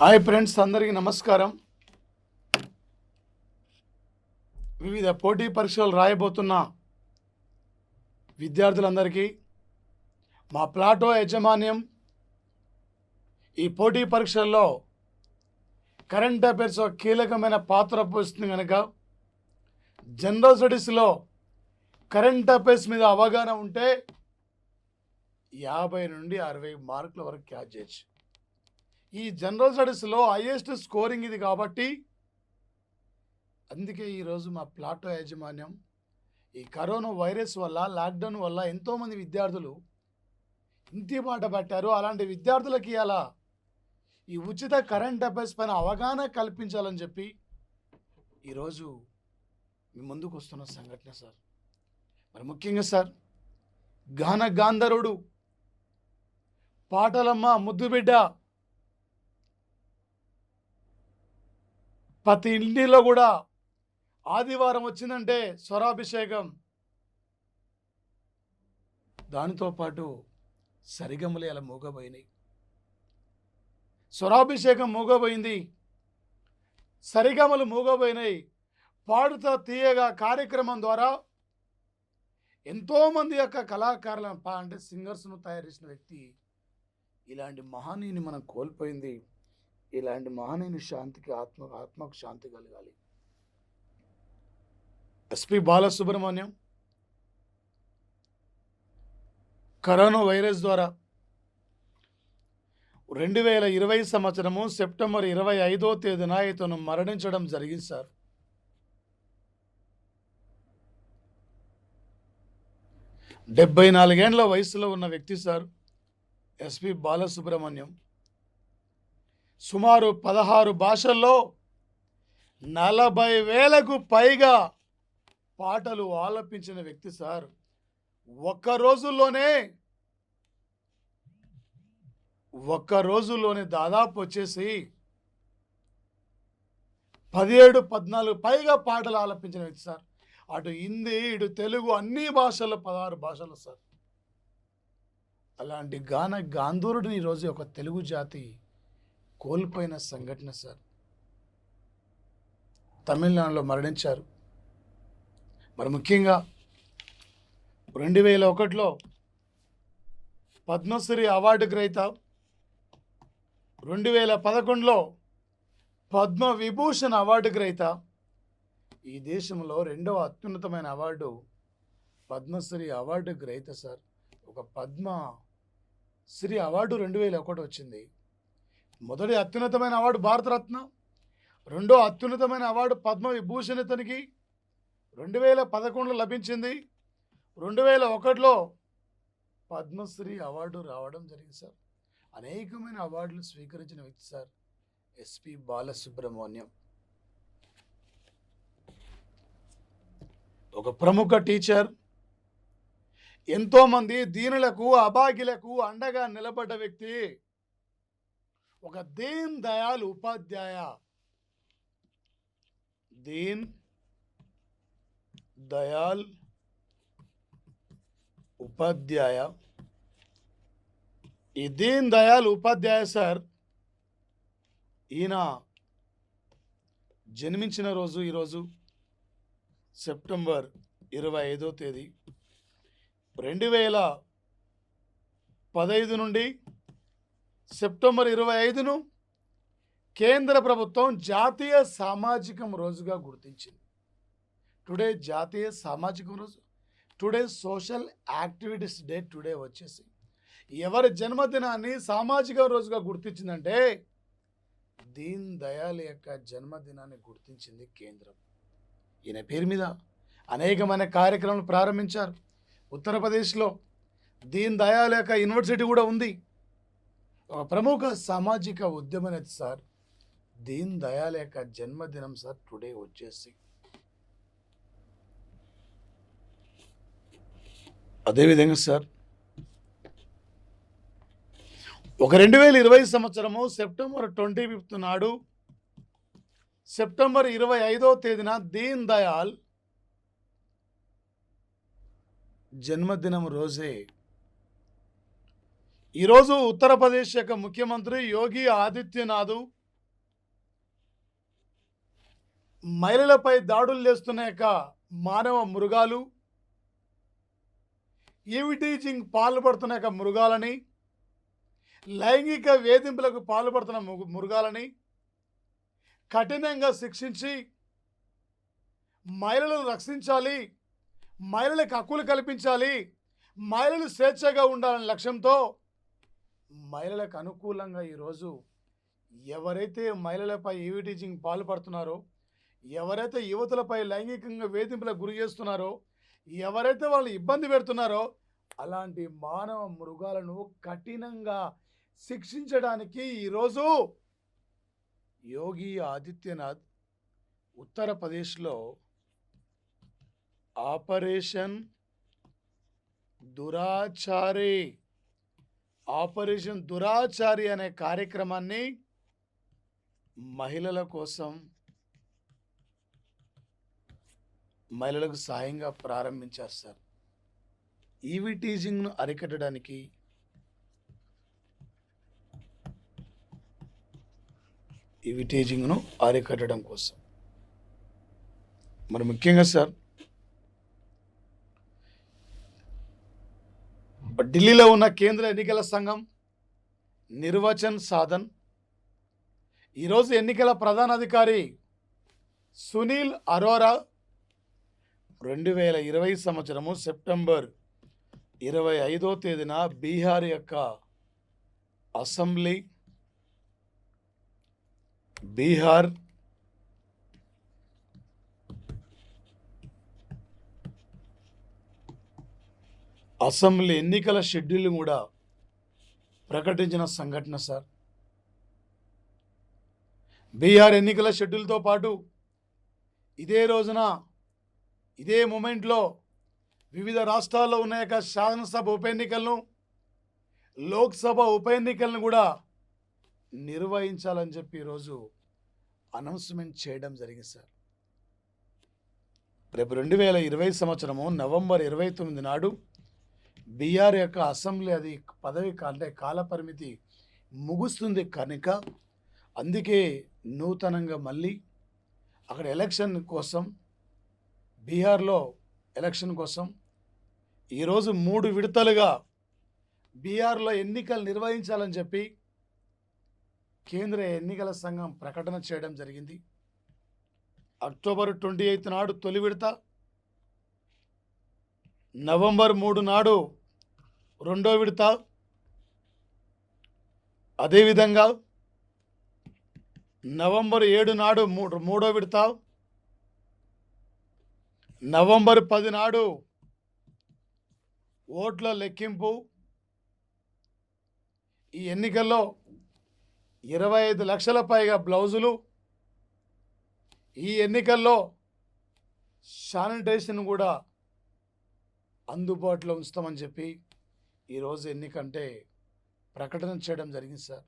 Hi friends, అందరికీ నమస్కారం. వివిధ పోటీ పరీక్షలు రాయబోతున్న విద్యార్థులందరికీ మా ప్లాటో యాజమాన్యం ఈ పోటీ పరీక్షల్లో కరెంట్ అఫైర్స్ కీలకమైన పాత్ర పోషిస్తుంది కనుక జనరల్ స్టడీస్లో కరెంట్ అఫైర్స్ మీద అవగాహన ఉంటే 50 నుండి 60 మార్కుల వరకు క్యాచ్ చేయొచ్చు. ఈ జనరల్ స్టడీస్లో హైయెస్ట్ స్కోరింగ్ ఇది కాబట్టి అందుకే ఈరోజు మా ప్లాటో యాజమాన్యం ఈ కరోనా వైరస్ వల్ల, లాక్డౌన్ వల్ల ఎంతోమంది విద్యార్థులు ఇంటి బాట పట్టారు. అలాంటి విద్యార్థులకి అలా ఈ ఉచిత కరెంట్ అఫైర్స్ పైన అవగాహన కల్పించాలని చెప్పి ఈరోజు మీ ముందుకు వస్తున్న సంఘటన సార్. మరి ముఖ్యంగా సార్, గాన గాంధర్వుడు, పాటలమ్మ ముద్దుబిడ్డ, ప్రతి ఇంటిలో కూడా ఆదివారం వచ్చిందంటే స్వరాభిషేకం, దానితో పాటు సరిగమలు అలా మూగబోయినాయి. స్వరాభిషేకం మూగబోయింది, సరిగమలు మూగబోయినాయి. పాడుతా తీయగా కార్యక్రమం ద్వారా ఎంతోమంది యొక్క కళాకారులను అంటే సింగర్స్ను తయారు చేసిన వ్యక్తి. ఇలాంటి మహనీయుని మనం కోల్పోయింది. ఇలాంటి మహనీయుని శాంతికి ఆత్మకు శాంతి కలగాలి. ఎస్పి బాలసుబ్రహ్మణ్యం కరోనా వైరస్ ద్వారా 2020 సంవత్సరము సెప్టెంబర్ 25వ తేదీన ఇతను మరణించడం జరిగింది సార్. డెబ్బై 74 ఏళ్ల వయసులో ఉన్న వ్యక్తి సార్ ఎస్పి బాలసుబ్రహ్మణ్యం. సుమారు 16 భాషల్లో 40,000కు పైగా పాటలు ఆలపించిన వ్యక్తి సార్. ఒక్క రోజుల్లోనే దాదాపు వచ్చేసి 17-14 పైగా పాటలు ఆలపించిన వ్యక్తి సార్. అటు హిందీ, ఇటు తెలుగు, అన్ని భాషల్లో 16 భాషలు సార్. అలాంటి గాన గాంధర్వుడిని ఈరోజు ఒక తెలుగు జాతి కోల్పోయిన సంఘటన సార్. తమిళనాడులో మరణించారు. మరి ముఖ్యంగా 2001లో పద్మశ్రీ అవార్డు గ్రహీత, 2011లో పద్మ విభూషణ్ అవార్డు గ్రహీత. ఈ దేశంలో 2వ అత్యున్నతమైన అవార్డు పద్మశ్రీ అవార్డు గ్రహీత సార్. ఒక పద్మశ్రీ అవార్డు 2001 వచ్చింది. మొదటి అత్యున్నతమైన అవార్డు భారతరత్న, రెండో అత్యున్నతమైన అవార్డు పద్మ విభూషణ్ ఇతనికి 2011లో లభించింది. 2001లో పద్మశ్రీ అవార్డు రావడం జరిగింది సార్. అనేకమైన అవార్డులు స్వీకరించిన వ్యక్తి సార్ ఎస్పి బాలసుబ్రహ్మణ్యం. ఒక ప్రముఖ టీచర్, ఎంతోమంది దీనులకు, అభాగ్యులకు అండగా నిలబడ్డ వ్యక్తి, ఒక దీన్ దయాళ్ ఉపాధ్యాయ. దీన్ దయాళ్ ఉపాధ్యాయ. ఈ దీన్ దయాళ్ ఉపాధ్యాయ సార్, ఈయన జన్మించిన రోజు ఈరోజు సెప్టెంబర్ 25వ తేదీ. 2015 నుండి సెప్టెంబర్ 25ను కేంద్ర ప్రభుత్వం జాతీయ సామాజికం రోజుగా గుర్తించింది. టుడే జాతీయ సామాజికం రోజు, today social activities day today వచ్చేసి ఎవరి జన్మదినాన్ని సామాజిక రోజుగా గుర్తించిందంటే దీన్ దయాళ్ యొక్క జన్మదినాన్ని గుర్తించింది కేంద్రం. ఈయన పేరు మీద అనేకమైన కార్యక్రమాలు ప్రారంభించారు. ఉత్తరప్రదేశ్లో దీన్ దయాళ్ యొక్క యూనివర్సిటీ కూడా ఉంది. ఒక ప్రముఖ సామాజిక ఉద్యమ నేత సార్ దీన్ దయాళ్ యొక్క జన్మదినం సార్ టుడే వచ్చేసి. అదేవిధంగా సార్, ఒక 2020 సంవత్సరము సెప్టెంబర్ 25 నాడు, సెప్టెంబర్ 25వ తేదీన దీన్ దయాళ్ జన్మదినం రోజే ఈరోజు ఉత్తరప్రదేశ్ యొక్క ముఖ్యమంత్రి యోగి ఆదిత్యనాథ్ మహిళలపై దాడులు చేస్తున్న యొక్క మానవ మృగాలు, ఈవిటీజింగ్ పాల్పడుతున్న యొక్క మృగాలని, లైంగిక వేధింపులకు పాల్పడుతున్న మృగాలని కఠినంగా శిక్షించి మహిళలను రక్షించాలి, మహిళలకు హక్కులు కల్పించాలి, మహిళలు స్వేచ్ఛగా ఉండాలనే లక్ష్యంతో మహిళలకు అనుకూలంగా ఈరోజు ఎవరైతే మహిళలపై ఈవిటీజింగ్ పాల్పడుతున్నారో, ఎవరైతే యువతులపై లైంగికంగా వేధింపులకు గురి చేస్తున్నారో, ఎవరైతే వాళ్ళు ఇబ్బంది పెడుతున్నారో అలాంటి మానవ మృగాలను కఠినంగా శిక్షించడానికి ఈరోజు యోగి ఆదిత్యనాథ్ ఉత్తరప్రదేశ్లో ఆపరేషన్ దురాచారి అనే కార్యక్రమాన్ని మహిళల కోసం, మహిళలకు సాయంగా ప్రారంభించారు సార్. ఈవిటీజింగ్ను అరికట్టడానికి అరికట్టడం కోసం మరి ముఖ్యంగా సార్ ఢిల్లీలో ఉన్న కేంద్ర ఎన్నికల సంఘం నిర్వాచన్ సాధన్ ఈరోజు ఎన్నికల ప్రధాన అధికారి సునీల్ అరోరా 2020 సంవత్సరము సెప్టెంబర్ 25వ తేదీన బీహార్ యొక్క అసెంబ్లీ ఎన్నికల షెడ్యూల్ కూడా ప్రకటించిన సంఘటన సార్. బీహార్ ఎన్నికల షెడ్యూల్తో పాటు ఇదే రోజున ఇదే మూమెంట్లో వివిధ రాష్ట్రాల్లో ఉన్న యొక్క శాసనసభ ఉప ఎన్నికలను, లోక్సభ ఉప ఎన్నికలను కూడా నిర్వహించాలని చెప్పి ఈరోజు అనౌన్స్మెంట్ చేయడం జరిగింది సార్. రేపు 2020 సంవత్సరము నవంబర్ 29 నాడు బీహార్ యొక్క అసెంబ్లీ అది పదవి అంటే కాలపరిమితి ముగుస్తుంది కనుక అందుకే నూతనంగా మళ్ళీ అక్కడ బీహార్లో ఎలక్షన్ కోసం ఈరోజు 3 విడతలుగా బీహార్లో ఎన్నికలు నిర్వహించాలని చెప్పి కేంద్ర ఎన్నికల సంఘం ప్రకటన చేయడం జరిగింది. అక్టోబర్ 28 నాడు తొలి విడత, నవంబర్ 3 నాడు రెండో విడత, అదేవిధంగా నవంబర్ 7 నాడు మూడో విడత, నవంబర్ 10 నాడు ఓట్ల లెక్కింపు. ఈ ఎన్నికల్లో 25 లక్షల పైగా బ్లౌజులు, ఈ ఎన్నికల్లో శానిటైజేషన్ కూడా అందుబాటులో ఉంచుతామని చెప్పి ఈరోజు ఎన్నికంటే ప్రకటన చేయడం జరిగింది సార్.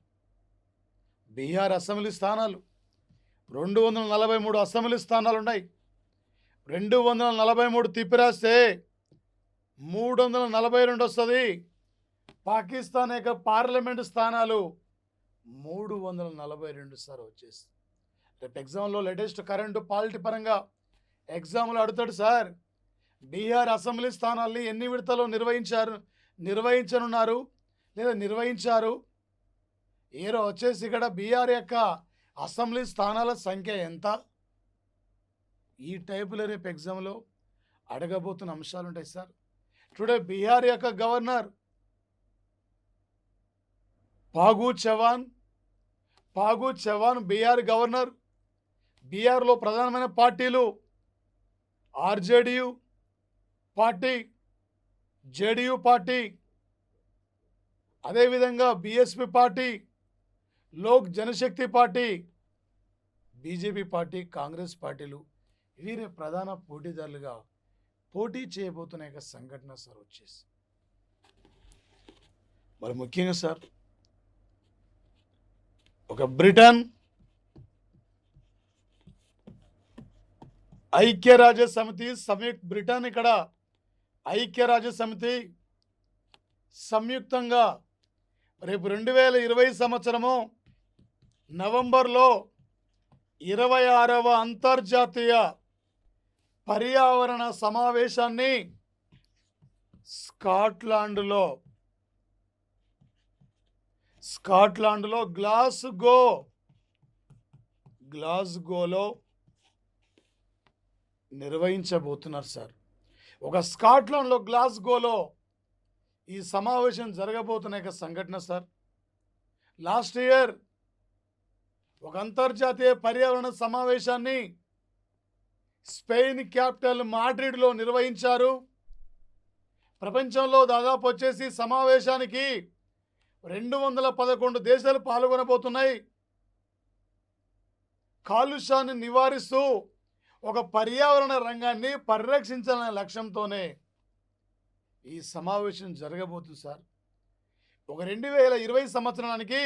బీహార్ అసెంబ్లీ స్థానాలు 243 అసెంబ్లీ స్థానాలు ఉన్నాయి. 243 తిప్పిరాస్తే 342 వస్తుంది. పాకిస్తాన్ యొక్క పార్లమెంటు స్థానాలు 342 సార్ వచ్చేసి. రేపు ఎగ్జామ్లో లేటెస్ట్ కరెంటు పాలిటీ పరంగా ఎగ్జామ్లో అడుగుతాడు సార్, బీహార్ అసెంబ్లీ స్థానాల్ని ఎన్ని విడతలు నిర్వహించనున్నారు లేదా నిర్వహించారు, ఏరో వచ్చేసి ఇక్కడ బీహార్ యొక్క అసెంబ్లీ స్థానాల సంఖ్య ఎంత, ఈ టైపులో రేపు ఎగ్జామ్లో అడగబోతున్న అంశాలు ఉంటాయి సార్. టుడే బీహార్ యొక్క గవర్నర్ ఫాగు చౌహాన్ బీహార్ గవర్నర్. బీహార్లో ప్రధానమైన పార్టీలు ఆర్జేడీయూ పార్టీ, జేడీయూ పార్టీ, అదేవిధంగా BSP party, Lok Janshakti party, BJP party, Congress పార్టీలు వీరి ప్రధాన పోటీదారులుగా పోటీ చేయబోతున్న యొక్క సంఘటన సార్ వచ్చేసి. మరి ముఖ్యంగా సార్ ఒక బ్రిటన్ ఐక్యరాజ్య సమితి బ్రిటన్ ఇక్కడ ఐక్యరాజ్య సమితి సంయుక్తంగా రేపు 2020 సంవత్సరము నవంబర్లో 26వ అంతర్జాతీయ పర్యావరణ సమావేశాన్ని స్కాట్లాండ్లో గ్లాస్గోలో నిర్వహించబోతున్నారు సార్. స్కాట్లాండ్లో గ్లాస్గోలో ఈ సమావేశం జరగబోతున్న సంఘటన సార్. లాస్ట్ ఇయర్ అంతర్జాతీయ పర్యావరణ సమావేశాన్ని స్పెయిన్ క్యాపిటల్ మాడ్రిడ్లో నిర్వహించారు. ప్రపంచంలో దాదాపు వచ్చేసి సమావేశానికి 211 దేశాలు పాల్గొనబోతున్నాయి. కాలుష్యాన్ని నివారిస్తూ పర్యావరణ రంగాన్ని పరిరక్షించాలనే లక్ష్యంతోనే ఈ సమావేశం జరగబోతుంది సార్. 2020 సంవత్సరానికి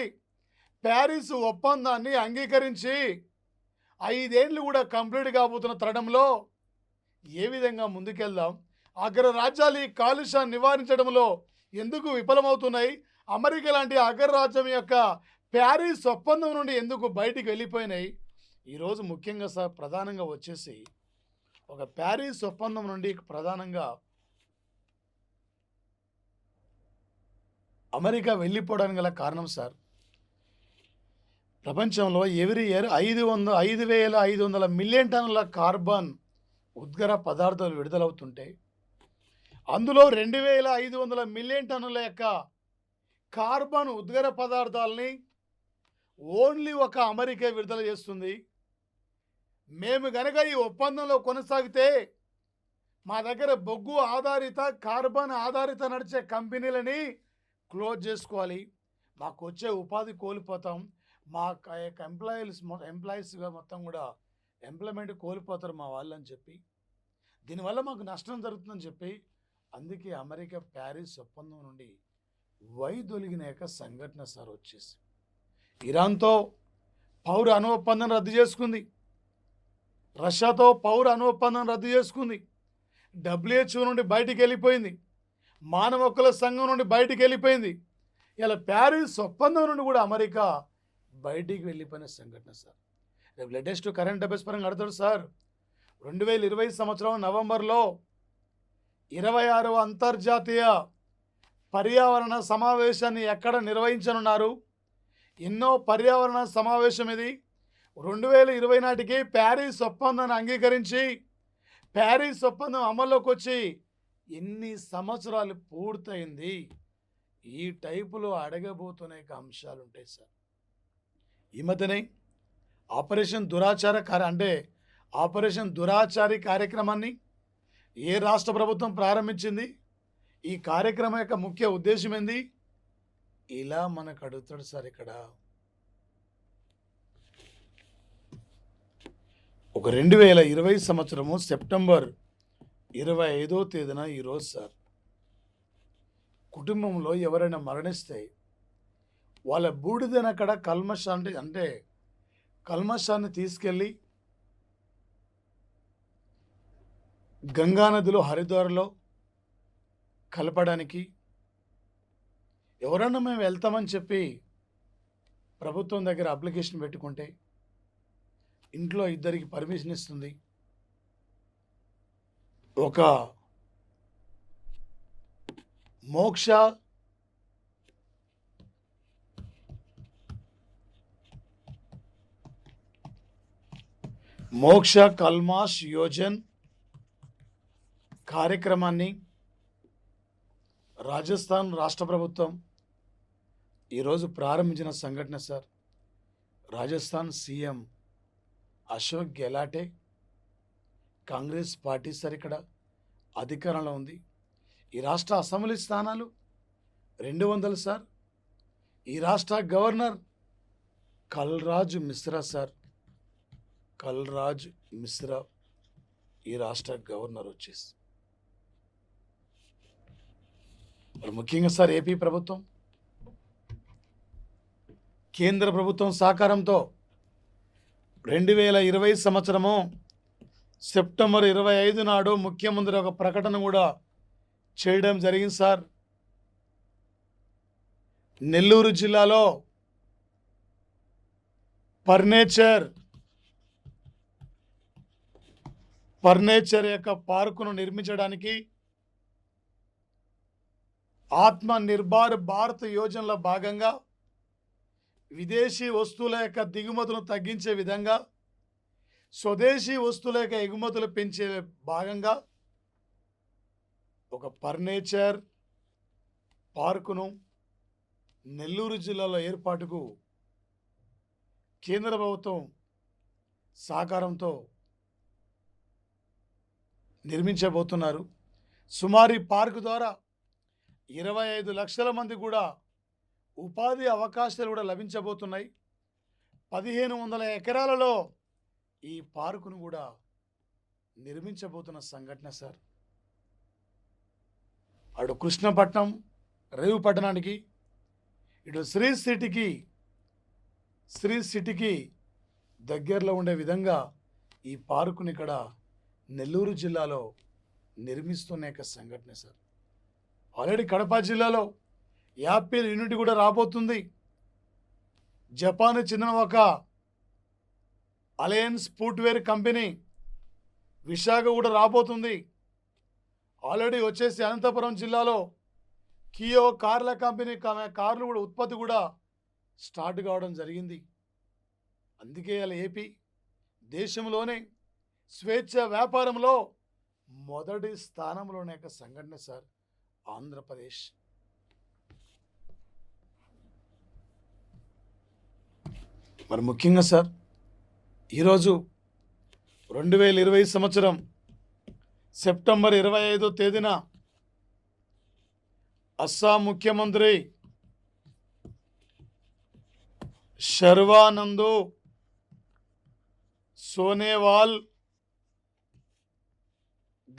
ప్యారిస్ ఒప్పందాన్ని అంగీకరించి 5 ఏళ్ళు కూడా కంప్లీట్ కాబోతున్న తరుణంలో ఏ విధంగా ముందుకెళ్దాం, అగ్ర రాజ్యాలు ఈ కాలుష్యాన్ని నివారించడంలో ఎందుకు విఫలమవుతున్నాయి, అమెరికా లాంటి అగ్రరాజ్యం యొక్క ప్యారిస్ ఒప్పందం నుండి ఎందుకు బయటికి వెళ్ళిపోయినాయి, ఈరోజు ముఖ్యంగా సార్ ప్రధానంగా వచ్చేసి ప్యారిస్ ఒప్పందం నుండి ప్రధానంగా అమెరికా వెళ్ళిపోవడానికి గల కారణం సార్, ప్రపంచంలో ఎవ్రీ ఇయర్ 5,500 మిలియన్ టన్నుల కార్బన్ ఉద్గార పదార్థాలు విడుదలవుతుంటే అందులో 2,500 మిలియన్ టన్నుల యొక్క కార్బన్ ఉద్గార పదార్థాలని ఓన్లీ అమెరికా విడుదల చేస్తుంది. మేము గనక ఈ ఒప్పందంలో కొనసాగితే మా దగ్గర బొగ్గు ఆధారిత కార్బన్ ఆధారిత నడిచే కంపెనీలని క్లోజ్ చేసుకోవాలి, మాకు వచ్చే ఉపాధి కోల్పోతాం, మా యొక్క ఎంప్లాయీస్గా మొత్తం కూడా ఎంప్లాయ్మెంట్ కోల్పోతారు మా వాళ్ళు అని చెప్పి, దీనివల్ల మాకు నష్టం జరుగుతుందని చెప్పి అందుకే అమెరికా ప్యారిస్ ఒప్పందం నుండి వైదొలిగిన సంఘటన సార్ వచ్చేసి ఇరాన్తో పౌర అణు ఒప్పందం రద్దు చేసుకుంది, రష్యాతో పౌర అణు ఒప్పందం రద్దు చేసుకుంది, WHO నుండి బయటికి వెళ్ళిపోయింది, మానవ హక్కుల సంఘం నుండి బయటికి వెళ్ళిపోయింది. ఇలా ప్యారిస్ ఒప్పందం నుండి కూడా అమెరికా బయటికి వెళ్ళిపోయిన సంఘటన సార్. రేపు లేటెస్ట్ కరెంట్ అఫైర్స్ పరంగా అడుగుతాడు సార్. 2020 సంవత్సరం నవంబర్లో 26వ అంతర్జాతీయ పర్యావరణ సమావేశాన్ని ఎక్కడ నిర్వహించనున్నారు, ఎన్నో పర్యావరణ సమావేశం ఇది. 2020 నాటికి ప్యారిస్ ఒప్పందాన్ని అంగీకరించి ప్యారిస్ ఒప్పందం అమల్లోకి వచ్చి ఎన్ని సంవత్సరాలు పూర్తయింది, ఈ టైపులో అడగబోతున్న అంశాలు ఉంటాయి సార్. ఈ మధ్యనే ఆపరేషన్ దురాచారి కార్యక్రమాన్ని ఏ రాష్ట్ర ప్రభుత్వం ప్రారంభించింది, ఈ కార్యక్రమం యొక్క ముఖ్య ఉద్దేశం ఏంది, ఇలా మనకు అడుగుతాడు సార్. ఇక్కడ 2020 సంవత్సరము సెప్టెంబర్ 25వ తేదీన ఈరోజు సార్, కుటుంబంలో ఎవరైనా మరణిస్తే వాళ్ళ బూడిదని అక్కడ కల్మషాన్ని తీసుకెళ్ళి గంగానదిలో హరిద్వార్లో కలపడానికి ఎవరన్నా మేము వెళ్తామని చెప్పి ప్రభుత్వం దగ్గర అప్లికేషన్ పెట్టుకుంటే ఇంట్లో ఇద్దరికి పర్మిషన్ ఇస్తుంది. ఒక మోక్ష కల్మాష్ యోజన్ కార్యక్రమాన్ని రాజస్థాన్ రాష్ట్ర ప్రభుత్వం ఈరోజు ప్రారంభించిన సంఘటన సార్. రాజస్థాన్ సీఎం అశోక్ గెహ్లాటే, కాంగ్రెస్ పార్టీ సార్ ఇక్కడ అధికారంలో ఉంది. ఈ రాష్ట్ర అసెంబ్లీ స్థానాలు 200 సార్. ఈ రాష్ట్ర గవర్నర్ కల్రాజ్ మిశ్రా సార్, ఈ రాష్ట్ర గవర్నర్ వచ్చేసి మరి ముఖ్యంగా సార్ ఏపీ ప్రభుత్వం కేంద్ర ప్రభుత్వం సహకారంతో 2020 సంవత్సరము సెప్టెంబర్ 25 నాడు ముఖ్యమంత్రి ఒక ప్రకటన కూడా చేయడం జరిగింది సార్. నెల్లూరు జిల్లాలో ఫర్నిచర్ ఫర్నిచర్ యొక్క పార్కును నిర్మించడానికి ఆత్మ నిర్భర్ భారత్ యోజనలో భాగంగా విదేశీ వస్తువుల యొక్క దిగుమతులను తగ్గించే విధంగా స్వదేశీ వస్తువుల యొక్క ఎగుమతులు పెంచే భాగంగా ఒక ఫర్నిచర్ పార్కును నెల్లూరు జిల్లాలో ఏర్పాటుకు కేంద్ర ప్రభుత్వం సహకారంతో నిర్మించబోతున్నారు. సుమారు ఈ పార్కు ద్వారా 25 లక్షల మంది కూడా ఉపాధి అవకాశాలు కూడా లభించబోతున్నాయి. 1500 ఎకరాలలో ఈ పార్కును కూడా నిర్మించబోతున్న సంఘటన సార్. అటు కృష్ణపట్నం రేవు పట్టణానికి, ఇటు శ్రీ సిటీకి దగ్గరలో ఉండే విధంగా ఈ పార్కుని ఇక్కడ నెల్లూరు జిల్లాలో నిర్మిస్తున్న యొక్క సంఘటన సార్. ఆల్రెడీ కడప జిల్లాలో యాపిల్ యూనిట్ కూడా రాబోతుంది. జపాన్ చెందిన ఒక అలయన్స్ ఫుట్వేర్ కంపెనీ విశాఖ కూడా రాబోతుంది. ఆల్రెడీ వచ్చేసి అనంతపురం జిల్లాలో కియో కార్ల కంపెనీ కార్లు కూడా ఉత్పత్తి కూడా స్టార్ట్ కావడం జరిగింది. అందుకే అలా ఏపీ దేశంలోనే స్వేచ్ఛ వ్యాపారంలో మొదటి స్థానంలోనే ఒక సంఘటన సార్ ఆంధ్రప్రదేశ్. మరి ముఖ్యంగా సార్ ఈరోజు 2020 సంవత్సరం సెప్టెంబర్ 25వ తేదీన అస్సాం ముఖ్యమంత్రి శర్వానంద్ సోనోవాల్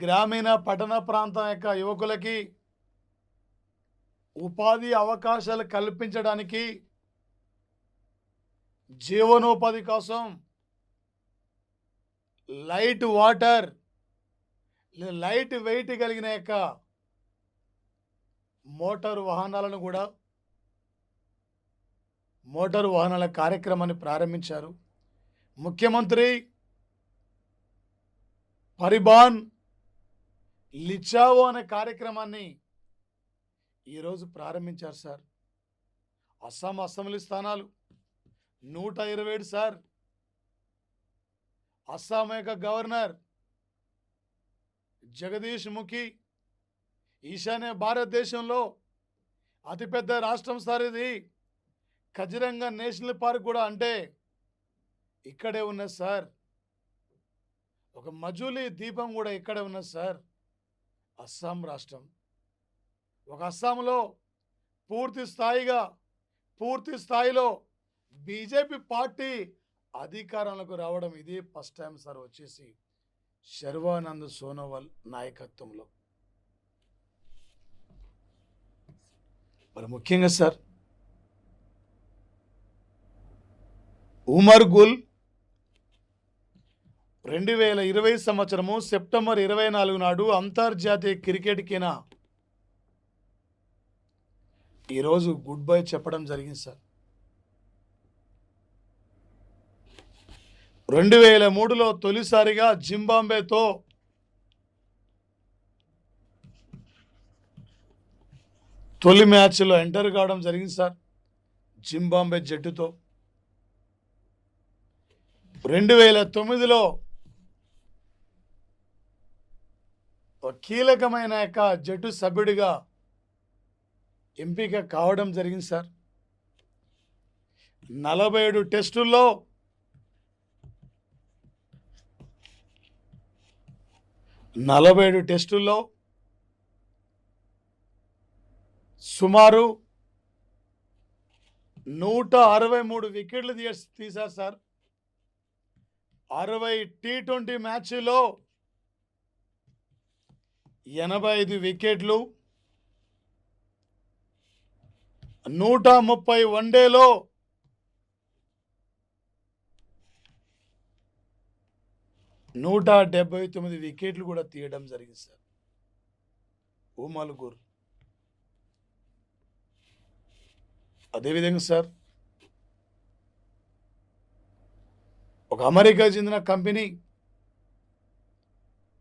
గ్రామీణ పట్టణ ప్రాంతం యొక్క యువకులకి ఉపాధి అవకాశాలు కల్పించడానికి, జీవనోపాధి కోసం లైట్ వాటర్ లైట్ వెయిట్ కలిగిన యొక్క మోటారు వాహనాల కార్యక్రమాన్ని ప్రారంభించారు. ముఖ్యమంత్రి పరిబాన్ లిచావో అనే కార్యక్రమాన్ని ఈరోజు ప్రారంభించారు సార్. అస్సాం అసెంబ్లీ స్థానాలు 127 సార్. అస్సాం యొక్క గవర్నర్ జగదీష్ ముఖి ఈశాన్య భారతదేశంలో అతిపెద్ద రాష్ట్రం సార్ ఇది. కజిరంగా నేషనల్ పార్క్ కూడా అంటే ఇక్కడే ఉన్నది సార్. ఒక మజూలీ దీపం కూడా ఇక్కడే ఉన్నది సార్. అస్సాం రాష్ట్రం, ఒక అస్సాంలో పూర్తి స్థాయిలో బీజేపీ పార్టీ అధికారంలోకి రావడం ఇది ఫస్ట్ టైం సార్. వచ్చేసి శర్వానంద్ సోనోవాల్ నాయకత్వంలో. మరి ముఖ్యంగా సార్ ఉమర్ గుల్ 2020 సంవత్సరము సెప్టెంబర్ 24 నాడు అంతర్జాతీయ క్రికెట్కి ఈరోజు గుడ్ బై చెప్పడం జరిగింది సార్. 2003లో తొలిసారిగా జింబాబ్వేతో తొలి మ్యాచ్లో ఎంటర్ కావడం జరిగింది సార్ జింబాబ్వే జట్టుతో. 2009లో ఒక కీలకమైన యొక్క జట్టు సభ్యుడిగా ఎంపిక కావడం జరిగింది సార్. 47 టెస్టుల్లో 47 టెస్టుల్లో సుమారు 163 వికెట్లు తీశారు సార్. 60 T20 మ్యాచ్లో 85 వికెట్లు, 130 వన్డేలో 179 వికెట్లు కూడా తీయడం జరిగింది సార్ ఉమర్ గుల్. అదేవిధంగా సార్ ఒక అమెరికా చెందిన కంపెనీ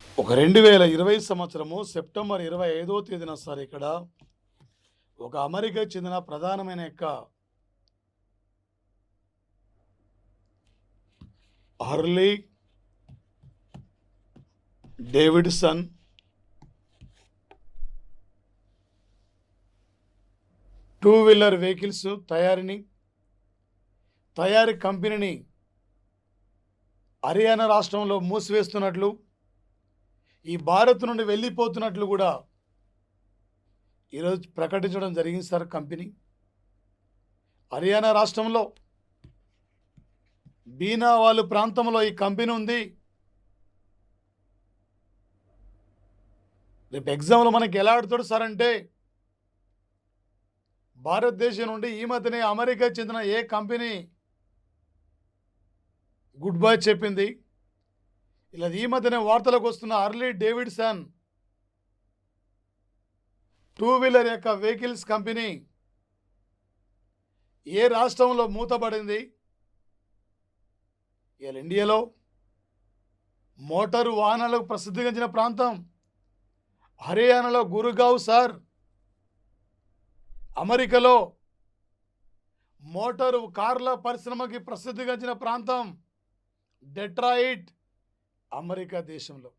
ఒక 2020 సంవత్సరము సెప్టెంబర్ 25వ తేదీన సార్ ఇక్కడ ఒక అమెరికా చెందిన ప్రధానమైన యొక్క Harley Davidson two wheeler vehicles తయారీ కంపెనీని హర్యానా రాష్ట్రంలో మూసివేస్తున్నట్లు, ఈ భారత్ నుండి వెళ్ళిపోతున్నట్లు కూడా ఈరోజు ప్రకటించడం జరిగింది సార్. కంపెనీ హర్యానా రాష్ట్రంలో బీనావాలు ప్రాంతంలో ఈ కంపెనీ ఉంది. రేపు ఎగ్జామ్లో మనకి ఎలా ఆడుతాడు సార్ అంటే, భారతదేశం నుండి ఈ మధ్యనే అమెరికా చెందిన ఏ కంపెనీ గుడ్ బై చెప్పింది, ఇలా ఈ మధ్యనే వార్తలకు వస్తున్న హర్లీ డేవిడ్సన్ టూ వీలర్ యొక్క వెహికల్స్ కంపెనీ ఏ రాష్ట్రంలో మూతపడింది. ఇలా ఇండియాలో మోటారు వాహనాలకు ప్రసిద్ధిగాంచిన ప్రాంతం హర్యానాలో గురుగావ్ సార్. అమెరికాలో మోటారు కార్ల పరిశ్రమకి ప్రసిద్ధిగాంచిన ప్రాంతం డెట్రాయిట్. అమెరికా దేశంలో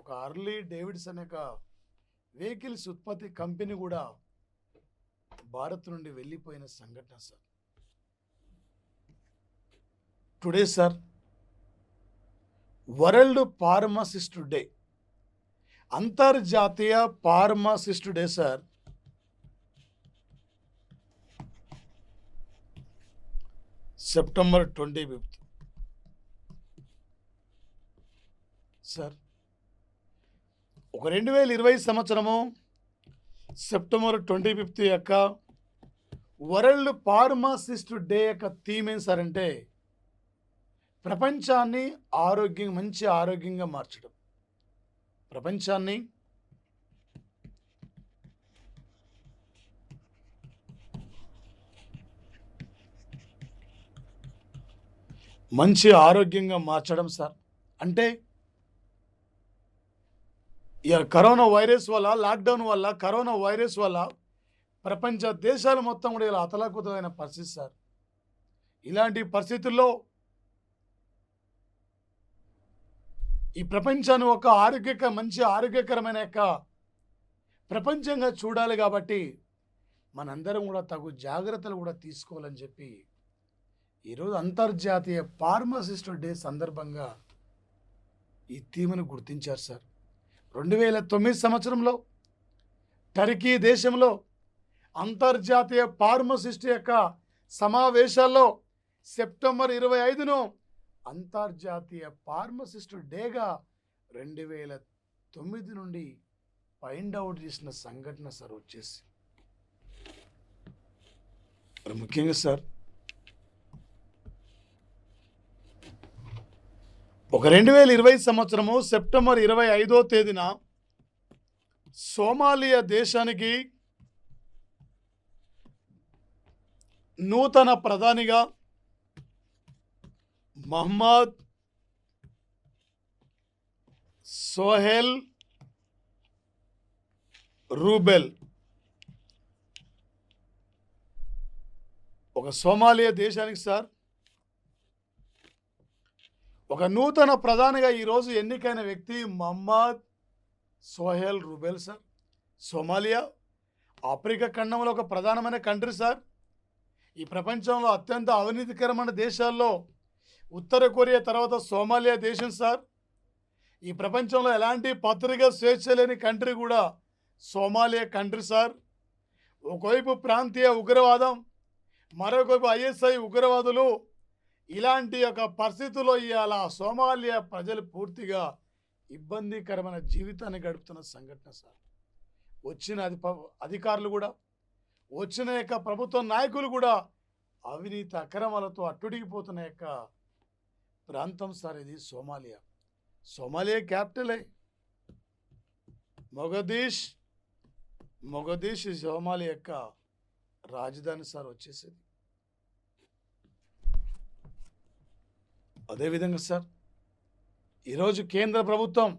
ఒక హర్లీ డేవిడ్సన్ యొక్క వెహికల్స్ ఉత్పత్తి కంపెనీ కూడా భారత్ నుండి వెళ్ళిపోయిన సంఘటన sir. Today sir world pharmacist day, అంతర్జాతీయ pharmacist day sir. September 25 sir. ఒక 2020 సంవత్సరము సెప్టెంబర్ 25 యొక్క వరల్డ్ ఫార్మసిస్ట్ డే యొక్క థీమ్ ఏం సార్ అంటే, ప్రపంచాన్ని మంచి ఆరోగ్యంగా మార్చడం. ప్రపంచాన్ని మంచి ఆరోగ్యంగా మార్చడం సార్. అంటే ఇక కరోనా వైరస్ వల్ల, లాక్డౌన్ వల్ల, కరోనా వైరస్ వల్ల ప్రపంచ దేశాలు మొత్తం కూడా ఇలా అతలాకుతలైన పరిస్థితి సార్. ఇలాంటి పరిస్థితుల్లో ఈ ప్రపంచాన్ని ఒక మంచి ఆరోగ్యకరమైన యొక్క ప్రపంచంగా చూడాలి. కాబట్టి మనందరం కూడా తగు జాగ్రత్తలు కూడా తీసుకోవాలని చెప్పి ఈరోజు అంతర్జాతీయ ఫార్మసిస్ట్ డే సందర్భంగా ఈ థీమ్ను గుర్తించారు సార్. 2009 సంవత్సరంలో టర్కీ దేశంలో అంతర్జాతీయ ఫార్మసిస్ట్ యొక్క సమావేశాల్లో సెప్టెంబర్ 25ను అంతర్జాతీయ ఫార్మసిస్ట్ డేగా 2009 నుండి ఫైండ్ అవుట్ చేసిన సంఘటన సార్ వచ్చేసి. మరి ముఖ్యంగా సార్ ఒక 2020 సంవత్సరము సెప్టెంబర్ 25వ తేదీన సోమాలియా దేశానికి నూతన ప్రధానిగా మహమ్మద్ సోహెల్ రూబెల్, ఒక సోమాలియా దేశానికి సార్ ఒక నూతన ప్రధానిగా ఈరోజు ఎన్నికైన వ్యక్తి Mohammad Sohel Rubel sir. Somalia Africa ఖండంలో ఒక ప్రధానమైన కంట్రీ సార్. ఈ ప్రపంచంలో అత్యంత అవినీతికరమైన దేశాల్లో ఉత్తర కొరియా తర్వాత సోమాలియా దేశం సార్. ఈ ప్రపంచంలో ఎలాంటి పత్రిక స్వేచ్ఛ లేని కంట్రీ కూడా సోమాలియా కంట్రీ సార్. ఒకవైపు ప్రాంతీయ ఉగ్రవాదం, మరొకవైపు ఐఎస్ఐ ఉగ్రవాదులు. ఇలాంటి ఒక పరిస్థితుల్లో ఇవాళ సోమాలియా ప్రజలు పూర్తిగా ఇబ్బందికరమైన జీవితాన్ని గడుపుతున్న సంఘటన సార్. వచ్చిన అధికారులు కూడా, వచ్చిన యొక్క ప్రభుత్వ నాయకులు కూడా అవినీతి అక్రమాలతో అట్టుడిగిపోతున్న యొక్క ప్రాంతం సార్ ఇది సోమాలియా. సోమాలియా క్యాపిటలే మొగదీష్ సోమాలియా యొక్క రాజధాని సార్ వచ్చేసేది. అదేవిధంగా సార్ ఈరోజు కేంద్ర ప్రభుత్వం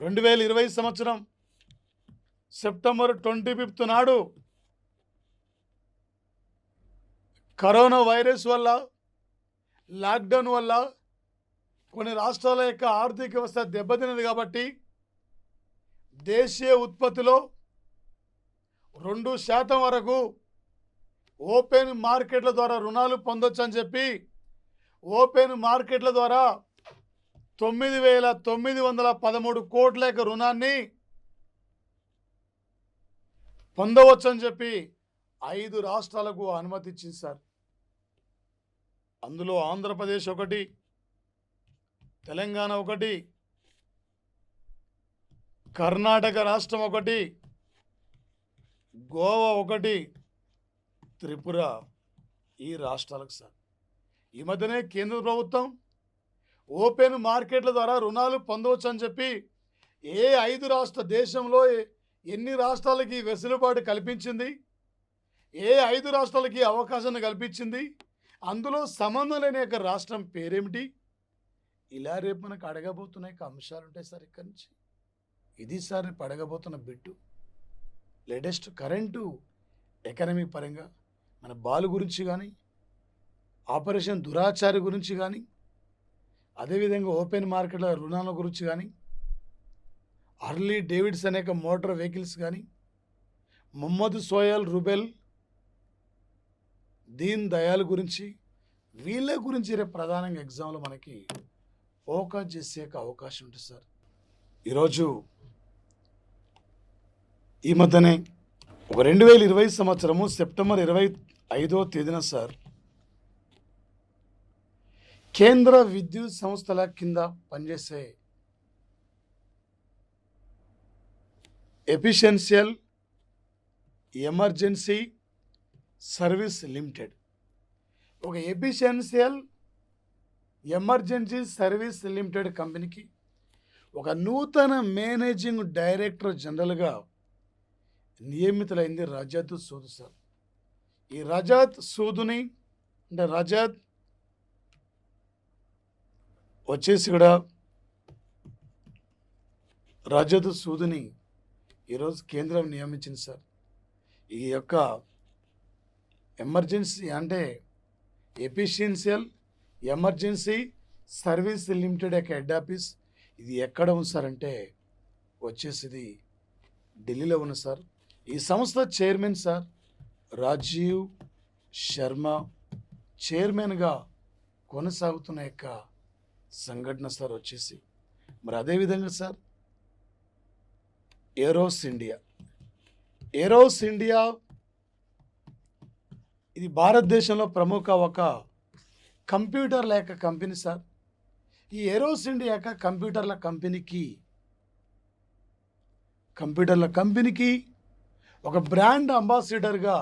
2020 సంవత్సరం సెప్టెంబర్ 25 నాడు కరోనా వైరస్ వల్ల, లాక్డౌన్ వల్ల కొన్ని రాష్ట్రాల యొక్క ఆర్థిక వ్యవస్థ దెబ్బతిన్నది కాబట్టి దేశీయ ఉత్పత్తిలో 2% వరకు ఓపెన్ మార్కెట్ల ద్వారా రుణాలు పొందొచ్చు అని చెప్పి ఓపెన్ మార్కెట్ల ద్వారా 9,913 కోట్ల యొక్క రుణాన్ని పొందవచ్చని చెప్పి 5 రాష్ట్రాలకు అనుమతి ఇచ్చింది సార్. అందులో ఆంధ్రప్రదేశ్ ఒకటి, తెలంగాణ ఒకటి, కర్ణాటక రాష్ట్రం ఒకటి, గోవా ఒకటి, త్రిపుర, ఈ రాష్ట్రాలకు సార్. ఈ మధ్యనే కేంద్ర ప్రభుత్వం ఓపెన్ మార్కెట్ల ద్వారా రుణాలు పొందవచ్చు అని చెప్పి ఏ 5 దేశంలో ఎన్ని రాష్ట్రాలకి వెసులుబాటు కల్పించింది, ఏ 5 రాష్ట్రాలకి అవకాశాన్ని కల్పించింది, అందులో సంబంధం లేని యొక్క రాష్ట్రం పేరేమిటి, ఇలా రేపు మనకు అడగబోతున్న యొక్క అంశాలు ఉంటాయి సార్. ఇక్కడి నుంచి ఇది సార్ రేపు అడగబోతున్న బిట్టు. లేటెస్ట్ కరెంటు ఎకనమీ పరంగా మన బాలు గురించి కానీ, ఆపరేషన్ దురాచారి గురించి కానీ, అదేవిధంగా ఓపెన్ మార్కెట్ల రుణాల గురించి కానీ, హర్లీ డేవిడ్సన్ అనేక మోటార్ వెహికల్స్ కానీ, మొహమ్మద్ సోయల్ రుబెల్, దీన్ దయాల్ గురించి, వీళ్ళ గురించి రేపు ప్రధానంగా ఎగ్జామ్లో మనకి ఫోకస్ చేసే అవకాశం ఉంటుంది సార్. ఈరోజు ఈ మధ్యనే ఒక 2020 సంవత్సరము సెప్టెంబర్ 25వ తేదీన సార్ కేంద్ర విద్యుత్ సంస్థల కింద పనిచేసే ఎఫిషియన్షియల్ ఎమర్జెన్సీ సర్వీస్ లిమిటెడ్, ఒక ఎఫిషియన్షియల్ ఎమర్జెన్సీ సర్వీస్ లిమిటెడ్ కంపెనీకి ఒక నూతన మేనేజింగ్ డైరెక్టర్ జనరల్గా నియమితులైంది రజత్ సూద్ సార్. ఈ రజత్ సూదుని అంటే రజత్ వచ్చేసి కూడా రజత్ సూదుని ఈరోజు కేంద్రం నియమించింది సార్. ఈ యొక్క ఎమర్జెన్సీ అంటే ఎఫిషియన్షియల్ ఎమర్జెన్సీ సర్వీస్ లిమిటెడ్ యొక్క హెడ్ ఆఫీస్ ఇది ఎక్కడ ఉంది సార్ అంటే వచ్చేసి ఇది ఢిల్లీలో ఉంది సార్. ఈ సంస్థ చైర్మన్ సార్ రాజీవ్ శర్మ చైర్మన్గా కొనసాగుతున్న యొక్క సంఘటన సార్ వచ్చేసి. మరి అదేవిధంగా సార్ ఏరోస్ ఇండియా ఇది భారతదేశంలో ప్రముఖ ఒక కంప్యూటర్ల యొక్క కంపెనీ సార్. ఈ ఏరోస్ ఇండియా యొక్క కంప్యూటర్ల కంపెనీకి ఒక బ్రాండ్ అంబాసిడర్గా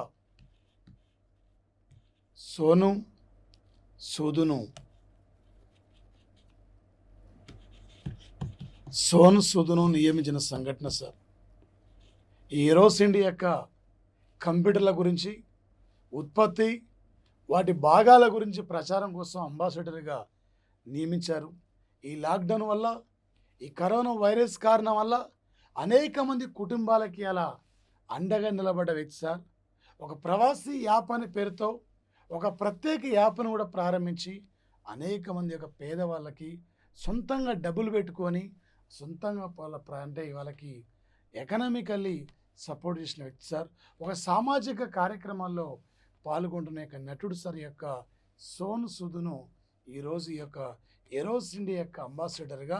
సోను సూదును నియమించిన సంఘటన సార్. ఈ ఏరోస్ ఇండియా యొక్క కంప్యూటర్ల గురించి, ఉత్పత్తి, వాటి భాగాల గురించి ప్రచారం కోసం అంబాసిడర్గా నియమించారు. ఈ లాక్డౌన్ వల్ల, ఈ కరోనా వైరస్ కారణం వల్ల అనేక మంది కుటుంబాలకి అలా అండగా నిలబడ్డ వ్యక్తి సార్. ఒక ప్రవాసీ యాప్ అనే పేరుతో ఒక ప్రత్యేక యాప్ను కూడా ప్రారంభించి అనేక మంది యొక్క పేదవాళ్ళకి సొంతంగా డబ్బులు పెట్టుకొని సొంతంగా అంటే వాళ్ళకి ఎకనామికల్లీ సపోర్ట్ చేసిన వ్యక్తి సార్. ఒక సామాజిక కార్యక్రమాల్లో పాల్గొంటున్న యొక్క నటుడు సార్ యొక్క సోను సూదును ఈరోజు ఈ యొక్క ఏరోస్ ఇండియా యొక్క అంబాసిడర్గా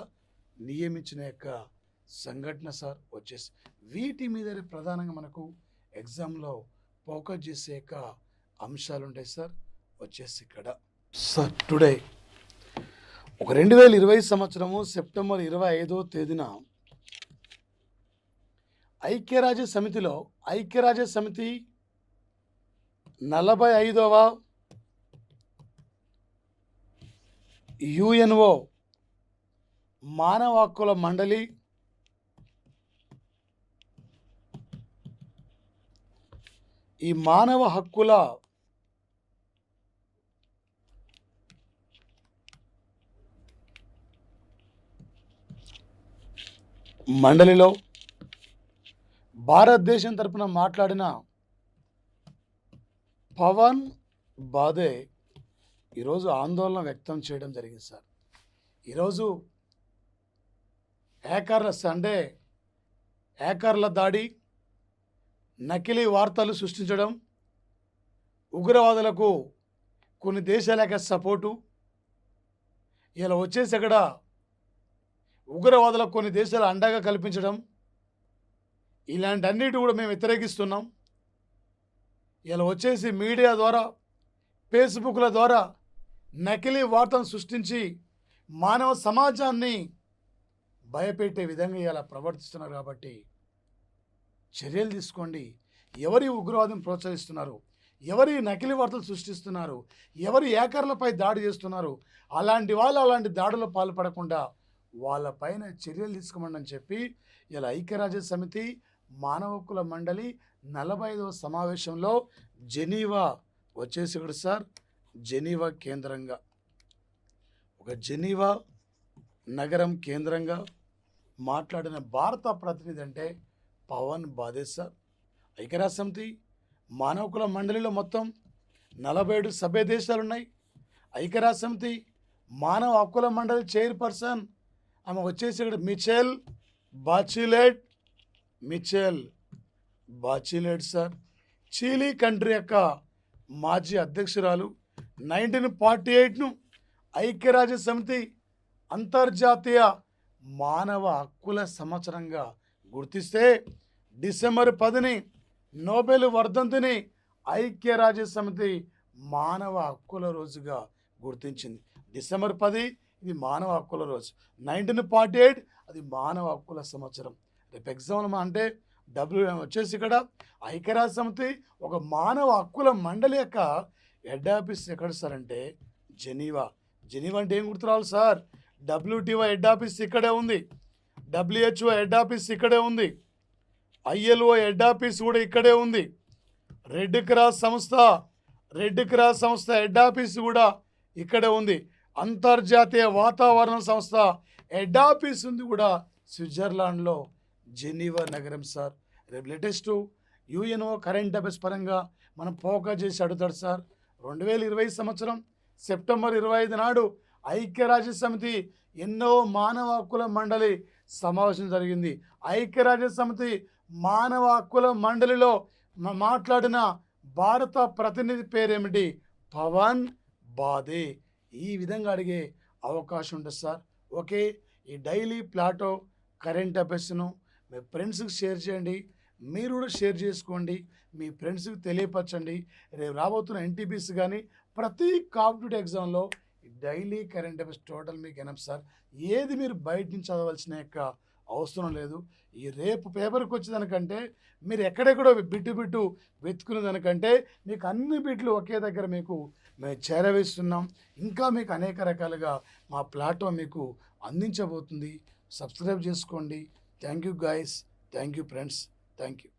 నియమించిన యొక్క సంఘటన సార్ వచ్చేసి. వీటి మీద ప్రధానంగా మనకు ఎగ్జామ్లో ఫోకస్ చేసే యొక్క అంశాలు ఉంటాయి సార్ వచ్చేసి ఇక్కడ సార్. టుడే ఒక 2020 సంవత్సరము సెప్టెంబర్ 25వ తేదీన ఐక్యరాజ్య సమితి 45వ యుఎన్ఓ మానవ హక్కుల మండలి ఈ మానవ హక్కుల మండలిలో భారతదేశం తరపున మాట్లాడిన పవన్ బాధే ఈరోజు ఆందోళన వ్యక్తం చేయడం జరిగింది సార్. ఈరోజు హ్యాకర్ల దాడి, నకిలీ వార్తలు సృష్టించడం, ఉగ్రవాదులకు కొన్ని దేశాల యొక్క సపోర్టు, ఇలా వచ్చేసి అక్కడ ఉగ్రవాదులకు కొన్ని దేశాలు అండగా కల్పించడం, ఇలాంటన్నిటి కూడా మేము వ్యతిరేకిస్తున్నాం. ఇలా వచ్చేసి మీడియా ద్వారా, ఫేస్బుక్ల ద్వారా నకిలీ వార్తను సృష్టించి మానవ సమాజాన్ని భయపెట్టే విధంగా ఇలా ప్రవర్తిస్తున్నారు. కాబట్టి చర్యలు తీసుకోండి. ఎవరి ఉగ్రవాదం ప్రోత్సహిస్తున్నారు, ఎవరి నకిలీ వార్తలు సృష్టిస్తున్నారు, ఎవరి హ్యాకర్లపై దాడి చేస్తున్నారు, అలాంటి వాళ్ళు అలాంటి దాడుల్లో పాల్పడకుండా వాళ్ళపైన చర్యలు తీసుకోమని చెప్పి ఇలా ఐక్యరాజ్య సమితి మానవ హక్కుల మండలి 45వ సమావేశంలో జెనీవా వచ్చేసి కూడా సార్, జెనీవా కేంద్రంగా, ఒక జెనీవా నగరం కేంద్రంగా మాట్లాడిన భారత ప్రతినిధి అంటే పవన్ బాధే సార్. ఐక్యరాజ్య సమితి మానవ హక్కుల మండలిలో మొత్తం 47 సభ్య దేశాలు ఉన్నాయి. ఐక్యరాజ్య సమితి మానవ హక్కుల మండలి చైర్పర్సన్ ఆమె వచ్చేసి ఇక్కడ మిచెల్ బాచిలెట్ సార్. చిలీ కంట్రీ యొక్క మాజీ అధ్యక్షురాలు. 1948ను ఐక్యరాజ్య సమితి అంతర్జాతీయ మానవ హక్కుల సంవత్సరంగా గుర్తిస్తే డిసెంబర్ 10ని నోబెల్ వర్ధంతిని ఐక్యరాజ్య సమితి మానవ హక్కుల రోజుగా గుర్తించింది. డిసెంబర్ 10 ఇది మానవ హక్కుల రోజు, 1948 అది మానవ హక్కుల సంవత్సరం. రేపు ఎగ్జాంపుల్ అంటే వచ్చేసి ఇక్కడ ఐక్యరాజ్య సమితి ఒక మానవ హక్కుల మండలి యొక్క హెడ్ ఆఫీస్ ఎక్కడ సార్ అంటే జెనీవా. జెనీవా అంటే ఏం గుర్తురావాలి సార్? WTO హెడ్ ఆఫీస్ ఇక్కడే ఉంది, WHO హెడ్ ఆఫీస్ ఇక్కడే ఉంది, ILO హెడ్ ఆఫీస్ కూడా ఇక్కడే ఉంది, రెడ్ క్రాస్ సంస్థ హెడ్ ఆఫీస్ కూడా ఇక్కడే ఉంది, అంతర్జాతీయ వాతావరణ సంస్థ హెడ్ ఆఫీస్ ఉంది కూడా స్విట్జర్లాండ్లో జెనీవా నగరం సార్. రేపు లేటెస్ట్ UNO కరెంట్ అఫైర్స్ పరంగా మనం ఫోకస్ చేసి అడుగుతాడు సార్. 2020 సంవత్సరం సెప్టెంబర్ 25 నాడు ఐక్యరాజ్య సమితి ఎన్నో మానవ హక్కుల మండలి సమావేశం జరిగింది. ఐక్యరాజ్య సమితి మానవ హక్కుల మండలిలో మాట్లాడిన భారత ప్రతినిధి పేరేమిటి? పవన్ బాధే. ఈ విధంగా అడిగే అవకాశం ఉంటుంది సార్. ఓకే, ఈ డైలీ ప్లాటో కరెంట్ అఫైర్స్ను మీ ఫ్రెండ్స్కి షేర్ చేయండి, మీరు కూడా షేర్ చేసుకోండి, మీ ఫ్రెండ్స్కి తెలియపరచండి. రేపు రాబోతున్న NTPC కానీ ప్రతి కాంపిటేటివ్ ఎగ్జామ్లో డైలీ కరెంట్ అఫైర్స్ టోటల్ మీకు ఎనఫ్ సార్. ఏది మీరు బయట నుంచి చదవాల్సిన యొక్క అవసరం లేదు. ఈ రేపు పేపర్కి వచ్చేదానికంటే మీరు ఎక్కడెక్కడో బిట్టు వెతుకునే దానికంటే మీకు అన్ని బిట్లు ఒకే దగ్గర మీకు మేము చేరవేస్తున్నాం. ఇంకా మీకు అనేక రకాలుగా మా ప్లాట్ఫామ్ మీకు అందించబోతుంది. సబ్స్క్రైబ్ చేసుకోండి. Thank you guys, thank you friends, thank you.